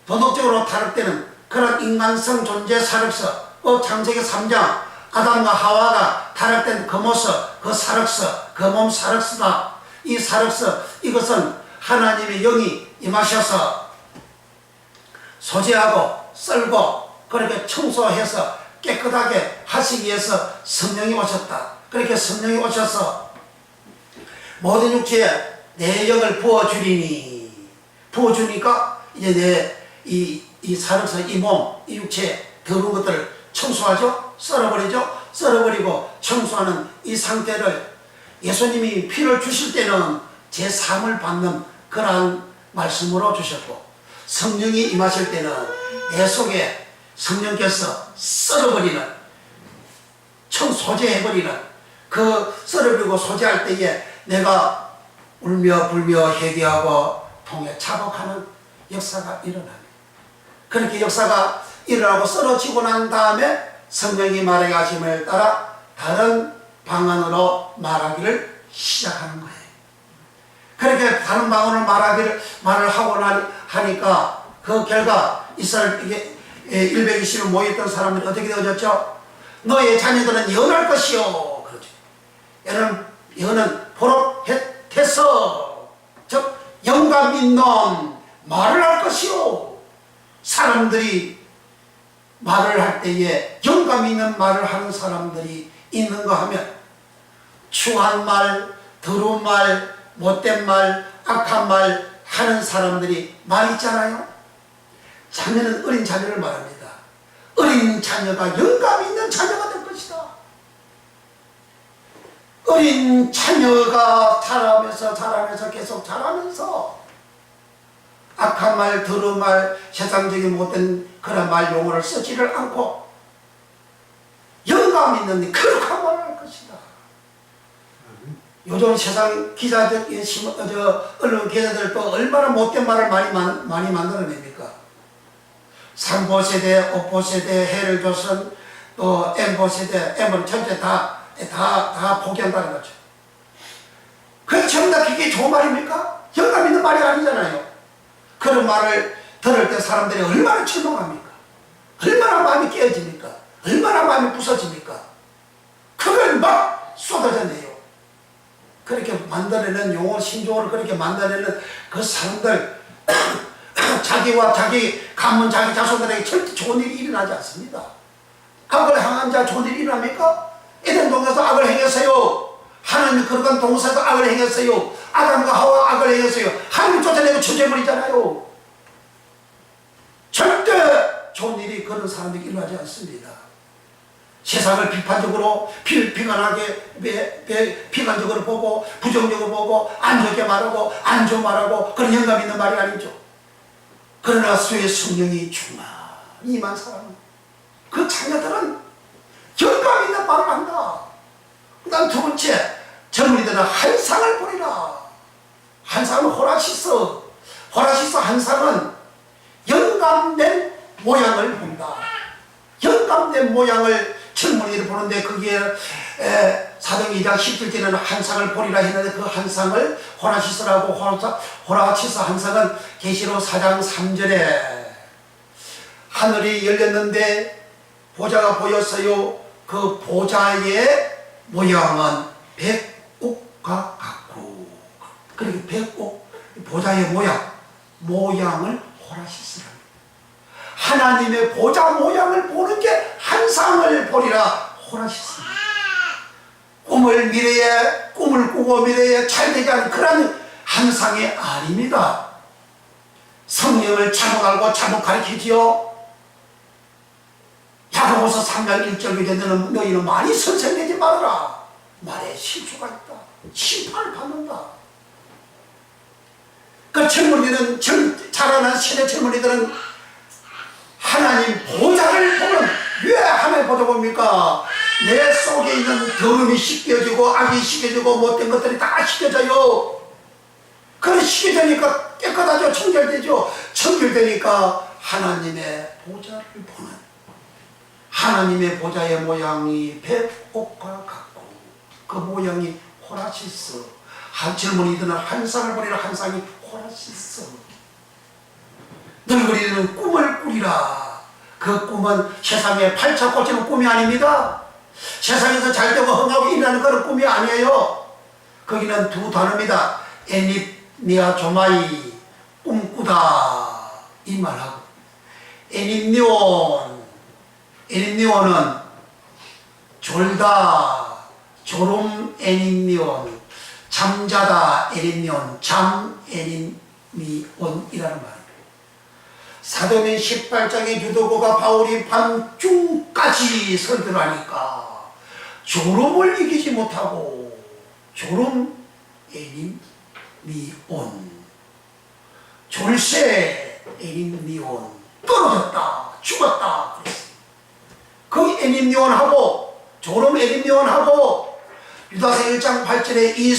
도덕적으로 타락되는 그런 인간성 존재 사력서, 창세기 3장 아담과 하와가 타락된 그 모습, 그 사력서, 그 몸 사력서다. 이 사력서, 이것은 하나님의 영이 임하셔서 소재하고 썰고 그렇게 청소해서 깨끗하게 하시기 위해서 성령이 오셨다. 그렇게 성령이 오셔서 모든 육체에 내 영을 부어주리니, 부어주니까 이제 이 사력서, 이 몸, 이 육체 더러운 것들을 청소하죠. 썰어버리죠. 썰어버리고 청소하는 이 상태를 예수님이 피를 주실 때는 제3을 받는 그러한 말씀으로 주셨고, 성령이 임하실 때는 내 속에 성령께서 썰어버리는, 소재해버리는, 그 썰어버리고 소재할 때에 내가 울며 불며 회개하고 통해 자복하는 역사가 일어납니다. 그렇게 역사가 일어나고 썰어지고 난 다음에 성령이 말하게 하심을 따라 다른 방언으로 말하기를 시작하는 거예요. 그렇게 다른 방언을 말을 하고 하니까 그 결과 이스라엘 120명 모였던 사람들이 어떻게 되어졌죠? 너의 자녀들은 예언할 것이요. 그러죠. 예언은 포로했어. 즉 영감 있는 말을 할 것이요. 사람들이 말을 할 때에 영감 있는 말을 하는 사람들이 있는가 하면 추한 말, 더러운 말, 못된 말, 악한 말 하는 사람들이 많이 있잖아요. 자녀는 어린 자녀를 말합니다. 어린 자녀가 영감 있는 자녀가 될 것이다. 어린 자녀가 자라면서 계속 자라면서 악한 말, 더러운 말, 세상적인 못된 그런 말 용어를 쓰지를 않고 영감 있는 거룩한 말을 할 것이다. 요즘 세상 기자들, 언론 기자들도 얼마나 못된 말을 많이 만들어냅니까? 3보 세대, 5보 세대, 해를 조선, 또 M보 세대, M은 전체 다 포기한다는 거죠. 그게 정작 그게 좋은 말입니까? 영감 있는 말이 아니잖아요. 그런 말을 들을 때 사람들이 얼마나 실망합니까? 얼마나 마음이 깨어집니까? 얼마나 마음이 부서집니까? 그걸 막 쏟아져내요. 그렇게 만들어내는 용어, 신조어를 그렇게 만들어내는 그 사람들, 자기와 자기 가문, 자기 자손들에게 절대 좋은 일이 일어나지 않습니다. 악을 행한 자 좋은 일이 일어납니까? 에덴 동에서 악을 행했어요. 하나님이 그러한 동사도 악을 행했어요. 아담과 하와 악을 행했어요. 하나님 쫓아내고 저주해버리잖아요. 절대 좋은 일이 그런 사람들이 일어나지 않습니다. 세상을 비판적으로 비관적으로 보고 부정적으로 보고 안 좋게 말하고 안 좋은 말하고 그런 영감 있는 말이 아니죠. 그러나 수의 성령이 충만히 임한 사람, 그 자녀들은 영감 있는 말을 한다. 그 다음 두 번째, 젊은이들은 한상을 보리라. 한상은 호라시스 한상은 영감된 모양을 본다. 영감된 모양을 젊은이를 보는데 거기에 사도행 2장 17절에는 한상을 보리라 했는데 그 한상을 호라시스라고 호라시스 한상은 계시록 4장 3절에 하늘이 열렸는데 보좌가 보였어요. 그 보좌의 모양은 백옥과 같고, 그리고 백옥 보좌의 모양을 호라시스라. 하나님의 보좌 모양을 보는 게 한상을 보리라 호라시스. 꿈을 꾸고 미래에 잘되지 않은 그런 한상이 아닙니다. 성령을 잘못 알고 잘못 가르치지요. 야고보서 3장 1절 너희는 많이 선생되지 말아라. 말에 실수가 있다. 심판을 받는다. 그 젊은이들은 자라난 세대 젊은이들은 하나님 보좌를 보면, 왜 하나님 보좌 봅니까? 내 속에 있는 더러움이 씻겨지고 악이 씻겨지고 못된 것들이 다 씻겨져요. 그래 씻겨지니까 깨끗하죠. 청결되죠. 청결되니까 하나님의 보좌를 보는, 하나님의 보좌의 모양이 백옥과 같고 그 모양이 호라시스. 젊은이들은 한상을 보리라. 한상이 호라시스. 늙은이들은 꿈을 꾸리라. 그 꿈은 세상에 팔자 꽂히는 꿈이 아닙니다. 세상에서 잘되고 흥하고 일하는 그런 꿈이 아니에요. 거기는 두 단어입니다. 에닙니아 조마이, 꿈꾸다 이 말하고, 에닙니온은 졸다, 졸음 에닙미온, 잠자다 에닙미온, 잠 에닙미온이라는 말입니다. 사도행 18장의 유도고가 바울이 밤중까지 설교하니까 졸음을 이기지 못하고 졸음 에닙미온, 졸세 에닙미온, 떨어졌다, 죽었다 그랬어요. 그 에닙미온하고 졸음 에닙미온하고 유다서 1장 8절에 이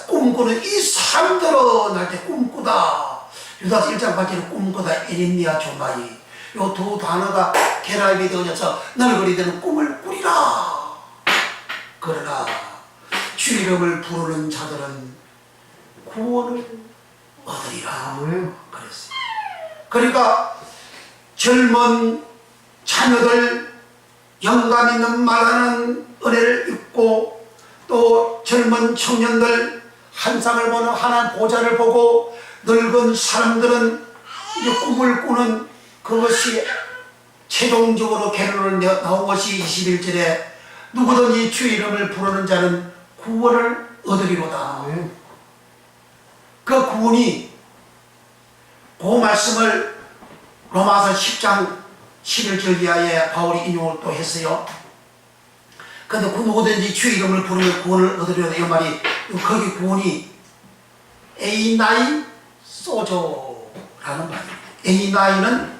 꿈꾸는 이 사람들은 날 때 꿈꾸다, 유다서 1장 8절에 꿈꾸다 에닙니아 조마이, 요 두 단어가 결합이 되어져서 늙은이들은 꿈을 꾸리라. 그러나 주 이름을 부르는 자들은 구원을 얻으리라 그랬어요. 그러니까 젊은 자녀들 영감 있는 말하는 은혜를 입고, 또 젊은 청년들 한상을 보는 하나님 보좌를 보고, 늙은 사람들은 이제 꿈을 꾸는 그것이 최종적으로 결론을 나온 것이 21절에 누구든지 주 이름을 부르는 자는 구원을 얻으리로다. 그 구원이, 그 말씀을 로마서 10장 11절 이하에 바울이 인용을 또 했어요. 근데 그 누구든지 주 이름을 부르면 구원을 얻으리로다 이 말이, 거기 구원이 에이나이 소조라는 말입니다. 에이나이는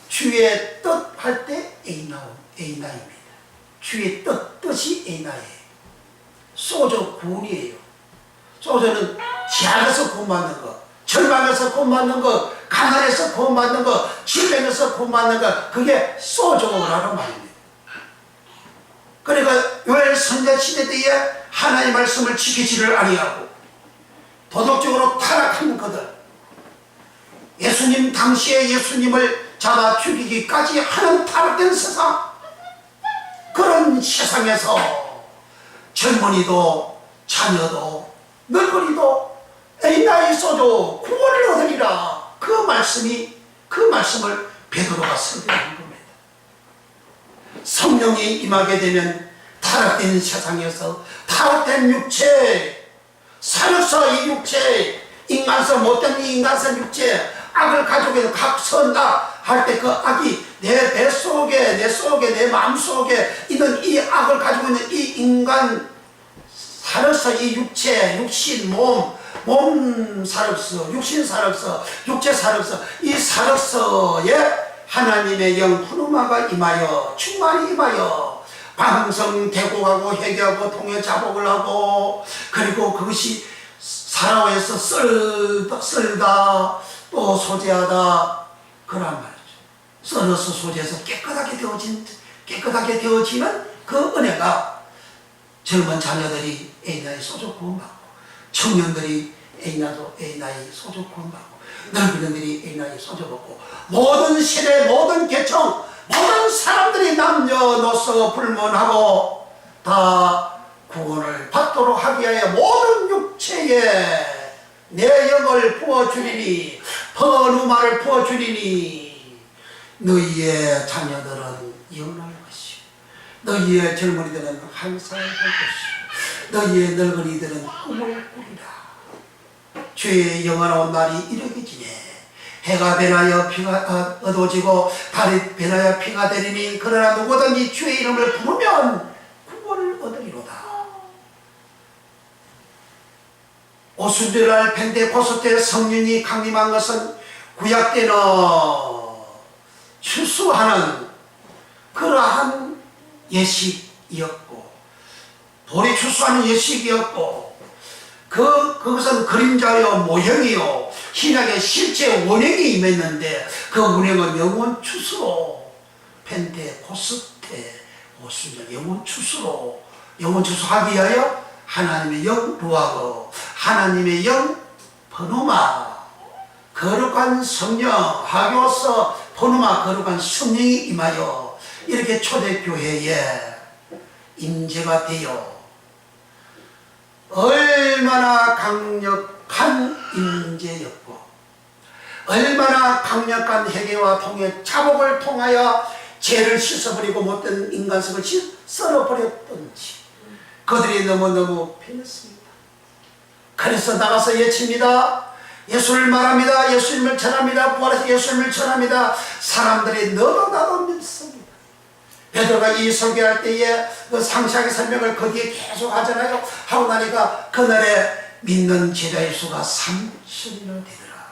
주의 뜻 할 때 에이나입니다. 주의 뜻이 에이나이에요. 소조 구원이에요. 소조는 지하에서 구원받는 것, 절망에서 구원받는 것, 가난에서 구원받는 것, 질병에서 구원받는 것, 그게 소조라는 말입니다. 그러니까 요엘 선자 시대 때에 하나님의 말씀을 지키지를 아니하고 도덕적으로 타락한 그들, 예수님 당시에 예수님을 잡아 죽이기까지 하는 타락된 세상, 그런 세상에서 젊은이도 자녀도 늙은이도 에이나이 소조 구원을 얻으리라, 그 말씀을 베드로가 설교한 겁니다. 성령이 임하게 되면 타락된 세상에서 타락된 육체, 사력서 이 육체, 인간성 못된 이 인간성 육체, 악을 가지고 있는 각 선다 할 때 그 악이 내 뱃속에, 내 마음속에 있는 이 악을 가지고 있는 이 인간 사력서, 이 육체, 육신, 몸 사력서, 육신 사력서, 육체 사력서, 이 사력서에 하나님의 영 푸르마가 임하여 충만히 임하여 방성되고 가고 회개하고 통해 자복을 하고, 그리고 그것이 살아와서 썰다 또 소재하다 그런 말이죠. 썰어서 소재해서 깨끗하게 되어지는 그 은혜가 젊은 자녀들이 에이나이 소조 구원받고, 청년들이 에이나이 소조 구원받고, 늙은이들이 에이나이 소조 받고, 모든 세대, 모든 계층, 모든 사람들이 남녀노소 불문하고 다 구원을 받도록 하기 위하여 모든 육체에 내 영을 부어주리니, 번우마를 부어주리니, 너희의 자녀들은 영원할 것이요, 너희의 젊은이들은 한살 할 것이요, 너희의 늙은이들은 꿈을 꾸리라. 주의 영원한 날이 이르기지네. 해가 변하여 피가 어두워지고 달이 변하여 피가 되리니, 그러나 누구든지 주의 이름을 부르면 구원을 얻으리로다. 오순절날 펜테코스테 때 성령이 강림한 것은 구약 때는 추수하는 그러한 예식이었고, 돌이 추수하는 예식이었고, 그것은 그림자요 모형이요 신약의 실제 원형이 임했는데, 그 원형은 영원 추수로, 펜테코스테 오순절 영원 추수하기 위하여 하나님의 영 루아고, 하나님의 영 퍼누마, 거룩한 성령, 하교서 퍼누마 거룩한 성령이 임하여 이렇게 초대교회에 임재가 되어 얼마나 강력한 임재였고, 얼마나 강력한 회개와 통해 자복을 통하여 죄를 씻어버리고 못된 인간성을 썰어버렸던지 그들이 너무너무 편했습니다. 그래서 나가서 외칩니다. 예수를 말합니다. 예수님을 전합니다. 부활해서 예수님을 전합니다. 사람들이 너도 나도 믿습니다. 베드로가 이 설교할 때에 그 상세하게 설명을 그 뒤에 계속 하잖아요. 하고 나니까 그날에 믿는 제자의 수가 3,000이나 되더라.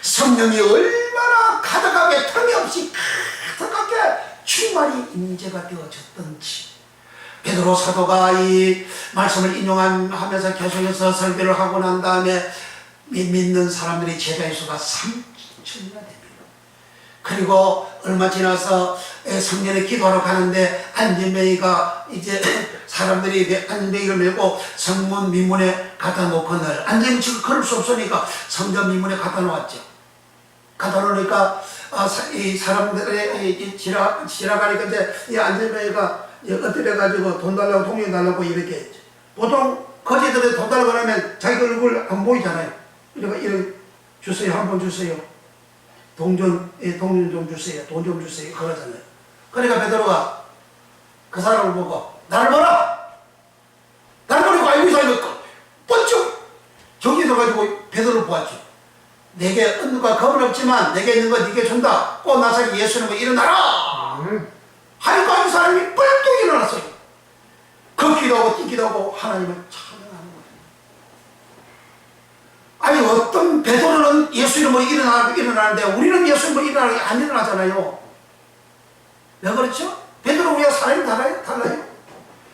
성령이 얼마나 가득하게 틈이 없이 가득하게 충만히 임재가 되어졌던지, 베드로 사도가 이 말씀을 인용하면서 계속해서 설교를 하고 난 다음에 믿는 사람들이 제자의 수가 3,000이나 됩니다. 그리고 얼마 지나서 성전에 기도하러 가는데 안전뱅이가 이제 사람들이 안전뱅이를 메고 성문 미문에 갖다 놓거늘, 안전뱅이 지금 걸을 수 없으니까 성전 미문에 갖다 놓았죠. 갖다 놓으니까 이 사람들이 지나가니까 이제 이 안전뱅이가 엎드려가지고 돈 달라고 통장 달라고 이렇게 했죠. 보통 거지들이 돈 달라고 하면 자기 얼굴 안 보이잖아요. 이렇게 주세요, 한 번 주세요. 돈 좀 주세요. 돈 좀 주세요. 그러잖아요. 그러니까 베드로가 그 사람을 보고 나를 봐라! 나를 보니까 알고 있으니까 번쩍 저기 서가지고 베드로를 보았죠. 내게 은과 검은 없지만 내게 있는 거 네게 준다. 꼭 나사렛 예수님을 일어나라! 하니까 이 사람이 뻘떡 일어났어요. 걷기도 하고 뛰기도 하고 하나님을 찬양하는 거예요. 아니 어떤 베드로는 예수 이름으로 일어나는데 우리는 예수 이름으로 일어나는 게 안 일어나잖아요. 왜 그렇죠? 베드로 우리가 사람이 달라요?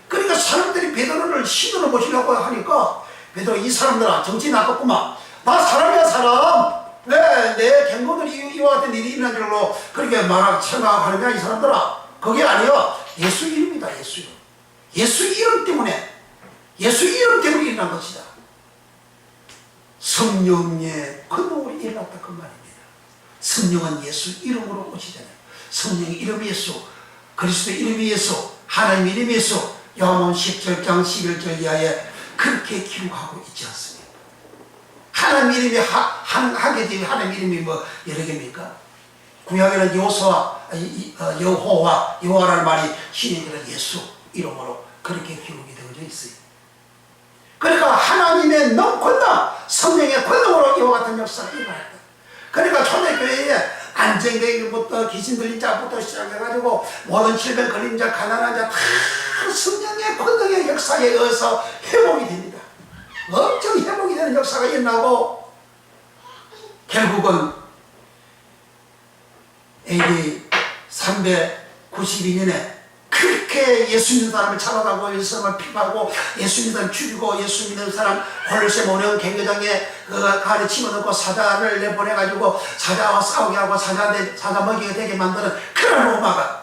그러니까 사람들이 베드로를 신으로 모시려고 하니까 베드로 이 사람들아 정치 나갔구만. 나 사람이야 사람. 왜 내 갱고들이 이와 같은 일이 일어난 줄로 그렇게 생각하느냐 이 사람들아. 그게 아니요. 예수 이름이다. 예수 이름. 예수 이름 때문에 일어난 것이다. 성령의 근원으로 일어났다 그 말입니다. 성령은 예수 이름으로 오시잖아요. 성령의 이름이 예수, 그리스도의 이름이 예수, 하나님 이름이 예수. 요한복음 10장 11절 이하에 그렇게 기록하고 있지 않습니까? 하나님 이름이 한 개지 하나님 이름이 뭐 여러 개입니까? 구약에는 여호와라는 말이 신에게는 예수, 이름으로 그렇게 기록이 되어져 있어요. 그러니까 하나님의 권능, 성령의 권능으로 이와 같은 역사가 일어났다. 그러니까 초대교회에 안정되기부터 귀신 들린 자부터 시작해가지고 모든 질병 걸린 자, 가난한 자 다 성령의 권능의 역사에 의해서 회복이 됩니다. 엄청 회복이 되는 역사가 일어나고 결국은 AD 392년에 그렇게 예수 믿는 사람을 잡아가고 예수 사람을 핍하고 예수 믿는 사람 죽이고 예수 믿는 사람 홀로세 모령 갱교장에 그 가에 집어넣고 사자를 내보내가지고 사자와 싸우게 하고 사자 먹이게 되게 만드는 그런 로마가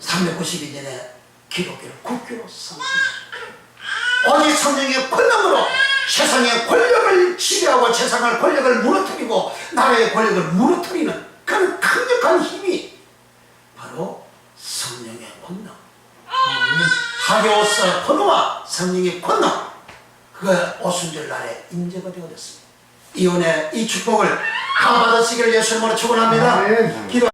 392년에 기독교를 국교로 삼습니다. 오직 성령의 권능으로 세상의 권력을 지배하고 세상의 권력을 무너뜨리고 나라의 권력을 무너뜨리는 그런 강력한 힘이 바로 성령의 권능, 하교서 번호와 성령의 권능, 그 오순절 날에 임재가 되어졌습니다. 이혼의 이 축복을 다 받으시기를 예수님으로 축원합니다. 아멘. 기도